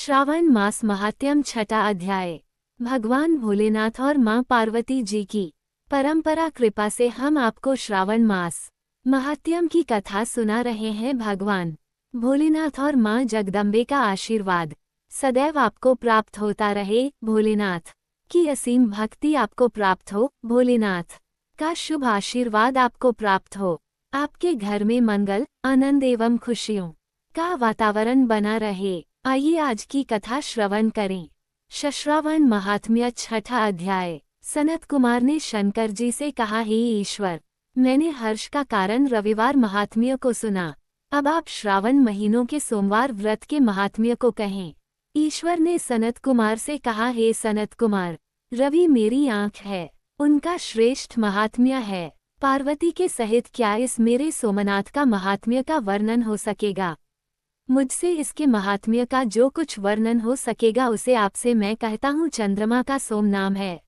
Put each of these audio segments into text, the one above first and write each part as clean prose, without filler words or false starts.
श्रावण मास महात्म्य छठा अध्याय। भगवान भोलेनाथ और मां पार्वती जी की परंपरा कृपा से हम आपको श्रावण मास महात्म्य की कथा सुना रहे हैं। भगवान भोलेनाथ और मां जगदम्बे का आशीर्वाद सदैव आपको प्राप्त होता रहे। भोलेनाथ की असीम भक्ति आपको प्राप्त हो। भोलेनाथ का शुभ आशीर्वाद आपको प्राप्त हो। आपके घर में मंगल, आनंद एवं खुशियों का वातावरण बना रहे। आइए आज की कथा श्रवण करें। श्रावण महात्म्य छठा अध्याय। सनत कुमार ने शंकर जी से कहा, हे ईश्वर, मैंने हर्ष का कारण रविवार महात्म्य को सुना। अब आप श्रावण महीनों के सोमवार व्रत के महात्म्य को कहें। ईश्वर ने सनत कुमार से कहा, हे सनत कुमार, रवि मेरी आँख है, उनका श्रेष्ठ महात्म्य है। पार्वती के सहित क्या इस मेरे सोमनाथ का महात्म्य का वर्णन हो सकेगा? मुझसे इसके महात्म्य का जो कुछ वर्णन हो सकेगा उसे आपसे मैं कहता हूँ। चंद्रमा का सोम नाम है,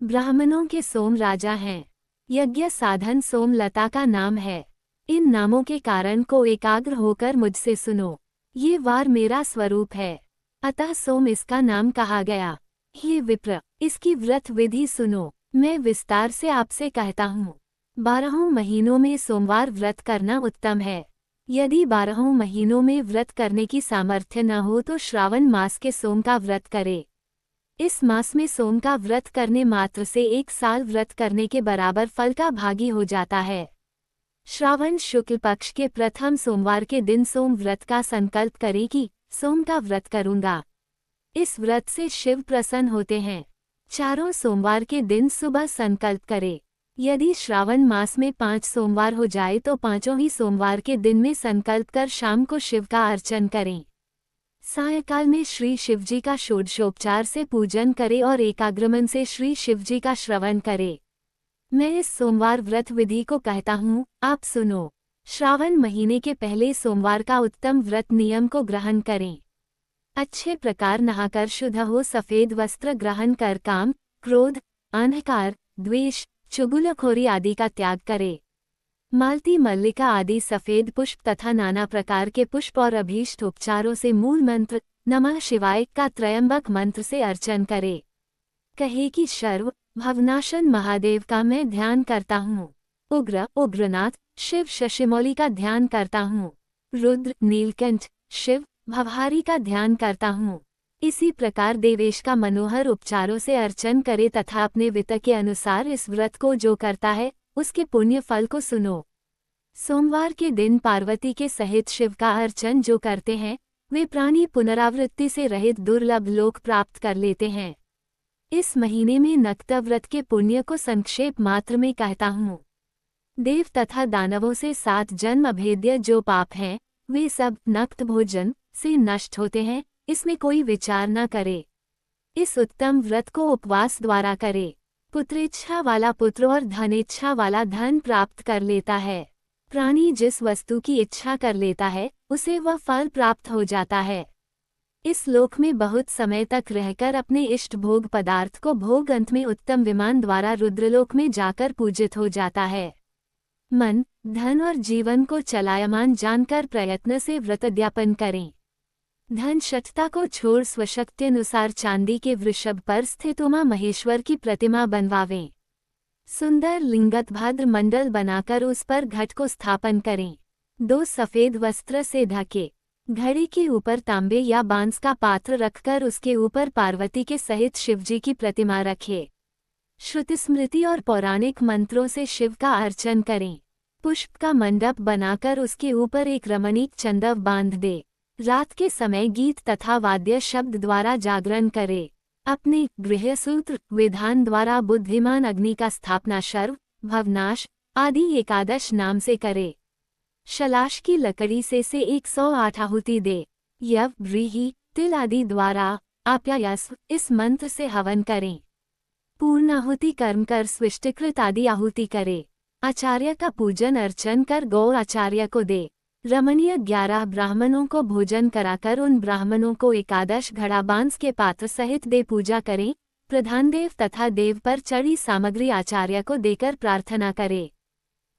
ब्राह्मणों के सोम राजा हैं। यज्ञ साधन सोमलता का नाम है। इन नामों के कारण को एकाग्र होकर मुझसे सुनो। ये वार मेरा स्वरूप है, अतः सोम इसका नाम कहा गया। हे विप्र, इसकी व्रत विधि सुनो। मैं विस्तार से आपसे कहता हूँ। 12 महीनों में सोमवार व्रत करना उत्तम है। यदि 12 महीनों में व्रत करने की सामर्थ्य न हो तो श्रावण मास के सोम का व्रत करे। इस मास में सोम का व्रत करने मात्र से 1 साल व्रत करने के बराबर फल का भागी हो जाता है। श्रावण शुक्ल पक्ष के प्रथम सोमवार के दिन सोम व्रत का संकल्प करें कि सोम का व्रत करूंगा। इस व्रत से शिव प्रसन्न होते हैं। चारों सोमवार के दिन सुबह संकल्प करे। यदि श्रावण मास में 5 सोमवार हो जाए तो 5 ही सोमवार के दिन में संकल्प कर शाम को शिव का अर्चन करें। सायंकाल में श्री शिवजी का षोडशोपचार से पूजन करें और एकाग्रमन से श्री शिवजी का श्रवण करें। मैं इस सोमवार व्रत विधि को कहता हूँ, आप सुनो। श्रावण महीने के पहले सोमवार का उत्तम व्रत नियम को ग्रहण करें। अच्छे प्रकार नहाकर शुद्ध हो, सफेद वस्त्र ग्रहण कर काम, क्रोध, अहंकार, द्वेष, चुगलखोरी आदि का त्याग करे। मालती, मल्लिका आदि सफेद पुष्प तथा नाना प्रकार के पुष्प और अभीष्ट उपचारों से मूल मंत्र नमः शिवाय का त्रयंबक मंत्र से अर्चन करे। कहे कि सर्व भवनाशन महादेव का मैं ध्यान करता हूँ। उग्र उग्रनाथ शिव शशिमौली का ध्यान करता हूँ। रुद्र नीलकंठ शिव भवहारी का ध्यान करता हूँ। इसी प्रकार देवेश का मनोहर उपचारों से अर्चन करे तथा अपने वित्त के अनुसार इस व्रत को जो करता है उसके पुण्य फल को सुनो। सोमवार के दिन पार्वती के सहित शिव का अर्चन जो करते हैं वे प्राणी पुनरावृत्ति से रहित दुर्लभ लोक प्राप्त कर लेते हैं। इस महीने में नक्त व्रत के पुण्य को संक्षेप मात्र में कहता हूँ। देव तथा दानवों से 7 जन्म अभेद्य जो पाप हैं वे सब नक्त भोजन से नष्ट होते हैं। इसमें कोई विचार न करे। इस उत्तम व्रत को उपवास द्वारा करे। पुत्रेच्छा वाला पुत्र और धनेच्छा वाला धन प्राप्त कर लेता है। प्राणी जिस वस्तु की इच्छा कर लेता है उसे वह फल प्राप्त हो जाता है। इस लोक में बहुत समय तक रहकर अपने इष्ट भोग पदार्थ को भोग अंत में उत्तम विमान द्वारा रुद्रलोक में जाकर पूजित हो जाता है। मन, धन और जीवन को चलायमान जानकर प्रयत्न से व्रतोद्यापन करें। धन शठता को छोड़ स्वशक्ति अनुसार चांदी के वृषभ पर स्थित उमा महेश्वर की प्रतिमा बनवावें। सुंदर लिंगत भद्र मंडल बनाकर उस पर घट को स्थापन करें। 2 सफेद वस्त्र से ढके। घड़े के ऊपर तांबे या बांस का पात्र रखकर उसके ऊपर पार्वती के सहित शिवजी की प्रतिमा रखें। श्रुति स्मृति और पौराणिक मंत्रों से शिव का अर्चन करें। पुष्प का मंडप बनाकर उसके ऊपर एक रमणीक चंदव बांध दे। रात के समय गीत तथा वाद्य शब्द द्वारा जागरण करे। अपने गृहसूत्र विधान द्वारा बुद्धिमान अग्नि का स्थापना सर्व भवनाश आदि 11 नाम से करे। शलाश की लकड़ी से 108 आहुति दे। यव व्रीहि तिल आदि द्वारा आप्यायस्व इस मंत्र से हवन करें। पूर्णाहुति कर्म कर स्विष्टिकृत आदि आहुति करे। आचार्य का पूजन अर्चन कर गौ आचार्य को दे। रमणीय 11 ब्राह्मणों को भोजन कराकर उन ब्राह्मणों को 11 घड़ा बांस के पात्र सहित दे पूजा करें। प्रधान देव तथा देव पर चढ़ी सामग्री आचार्य को देकर प्रार्थना करे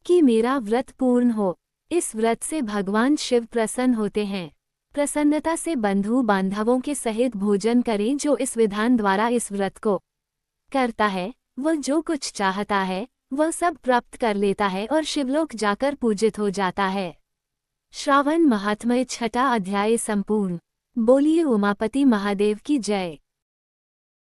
कि मेरा व्रत पूर्ण हो। इस व्रत से भगवान शिव प्रसन्न होते हैं। प्रसन्नता से बंधु बांधवों के सहित भोजन करें। जो इस विधान द्वारा इस व्रत को करता है वह जो कुछ चाहता है वह सब प्राप्त कर लेता है और शिवलोक जाकर पूजित हो जाता है। श्रावण महात्म्य 6 अध्याय संपूर्ण। बोलिए उमापति महादेव की जय।